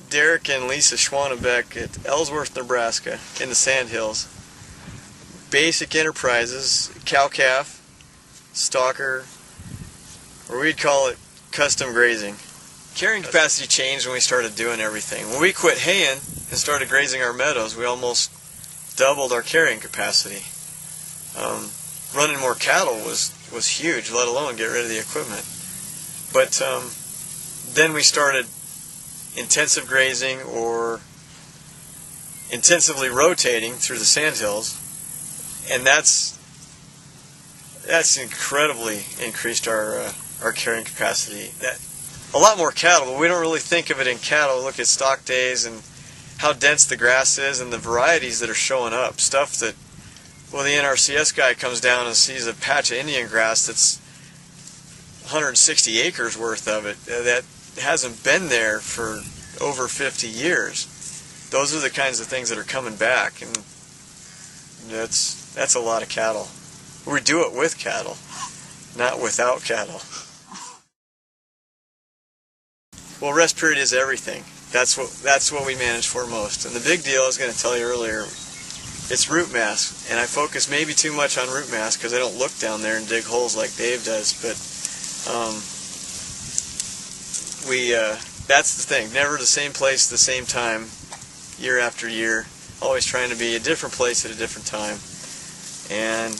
Derek and Lisa Schwannebeck at Ellsworth, Nebraska in the Sandhills. Basic enterprises, cow-calf, stalker, or we'd call it custom grazing. Carrying capacity changed when we started doing everything. When we quit haying and started grazing our meadows, we almost doubled our carrying capacity. Running more cattle was huge, let alone get rid of the equipment. But then we started intensive grazing or intensively rotating through the sandhills, and that's incredibly increased our carrying capacity. A lot more cattle, but we don't really think of it in cattle. Look at stock days and how dense the grass is and the varieties that are showing up. Stuff that, well, the NRCS guy comes down and sees a patch of Indian grass that's 160 acres worth of it that hasn't been there for over 50 years. Those are the kinds of things that are coming back, and that's a lot of cattle. We do it with cattle, not without cattle. Well, rest period is everything. That's what we manage for most. And the big deal I was going to tell you earlier, it's root mass. And I focus maybe too much on root mass because I don't look down there and dig holes like Dave does. But that's the thing. Never the same place, the same time, year after year. Always trying to be a different place at a different time. And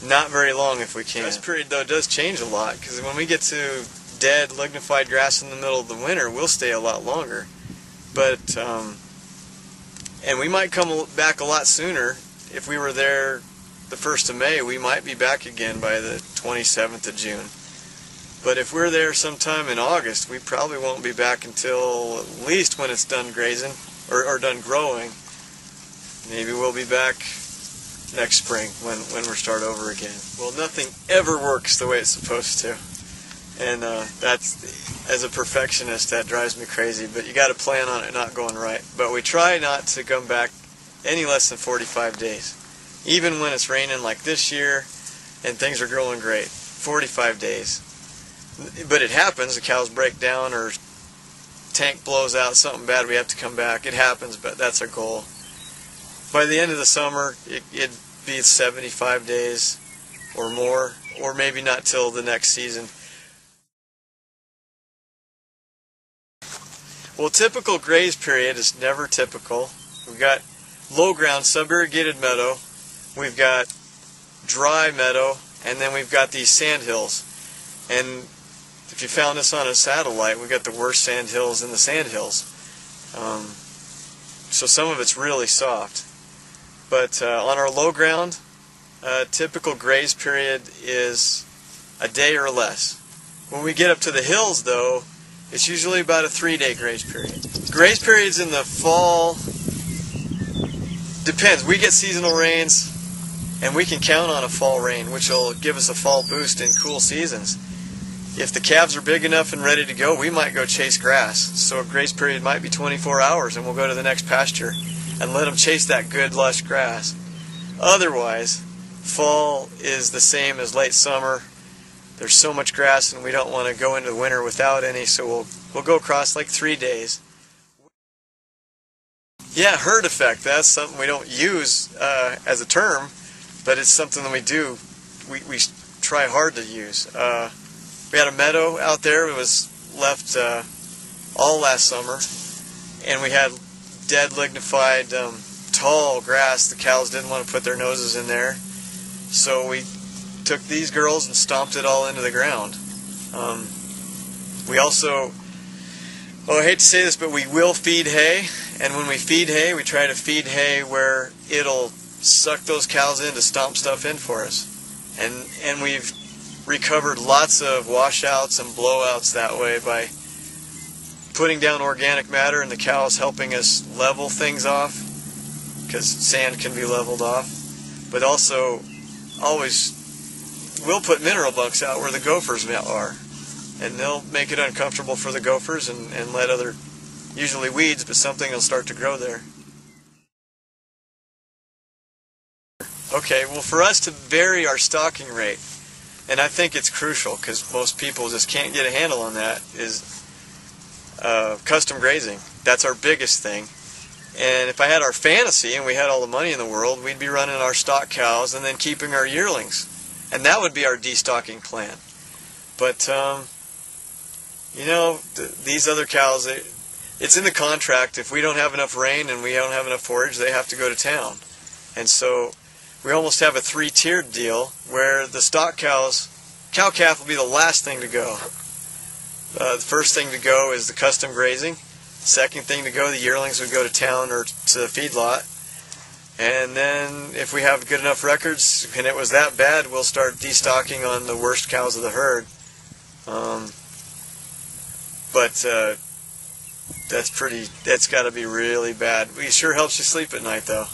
not very long if we can. Rest period, though, does change a lot, because when we get to dead, lignified grass in the middle of the winter, we'll stay a lot longer. But, and we might come back a lot sooner. If we were there the 1st of May, we might be back again by the 27th of June. But if we're there sometime in August, we probably won't be back until at least when it's done grazing, or done growing. Maybe we'll be back next spring when we start over again. Well, nothing ever works the way it's supposed to. And that's, as a perfectionist, that drives me crazy. But you got to plan on it not going right. But we try not to come back any less than 45 days. Even when it's raining like this year and things are growing great. 45 days. But it happens. The cows break down or tank blows out, something bad, we have to come back. It happens, but that's our goal. By the end of the summer, it'd be 75 days or more, or maybe not till the next season. Well, typical graze period is never typical. We've got low ground, sub-irrigated meadow, we've got dry meadow, and then we've got these sand hills. And if you found this on a satellite, we've got the worst sand hills in the sand hills. So some of it's really soft. But on our low ground, typical graze period is a day or less. When we get up to the hills, though, it's usually about a 3-day graze period. Graze periods in the fall, depends. We get seasonal rains, and we can count on a fall rain, which will give us a fall boost in cool seasons. If the calves are big enough and ready to go, we might go chase grass. So a graze period might be 24 hours, and we'll go to the next pasture and let them chase that good, lush grass. Otherwise, fall is the same as late summer. There's so much grass, and we don't want to go into the winter without any, so we'll go across like 3 days. Yeah, herd effect. That's something we don't use as a term, but it's something that we do. We try hard to use. We had a meadow out there. It was left all last summer, and we had dead, lignified, tall grass. The cows didn't want to put their noses in there, so we took these girls and stomped it all into the ground. We also, I hate to say this, but we will feed hay, and when we feed hay, we try to feed hay where it'll suck those cows in to stomp stuff in for us. And we've recovered lots of washouts and blowouts that way by putting down organic matter and the cows helping us level things off, because sand can be leveled off. But also, always, we'll put mineral bunks out where the gophers are, and they'll make it uncomfortable for the gophers and let other, usually weeds, but something will start to grow there. Okay, well, for us to vary our stocking rate, and I think it's crucial because most people just can't get a handle on that, is custom grazing. That's our biggest thing. And if I had our fantasy and we had all the money in the world, we'd be running our stock cows and then keeping our yearlings. And that would be our destocking plan. But, you know, these other cows, it's in the contract. If we don't have enough rain and we don't have enough forage, they have to go to town. And so we almost have a three-tiered deal where the stock cows, cow-calf will be the last thing to go. The first thing to go is the custom grazing. Second thing to go, the yearlings would go to town or to the feedlot. And then if we have good enough records and it was that bad, we'll start destocking on the worst cows of the herd. That's got to be really bad. It sure helps you sleep at night though.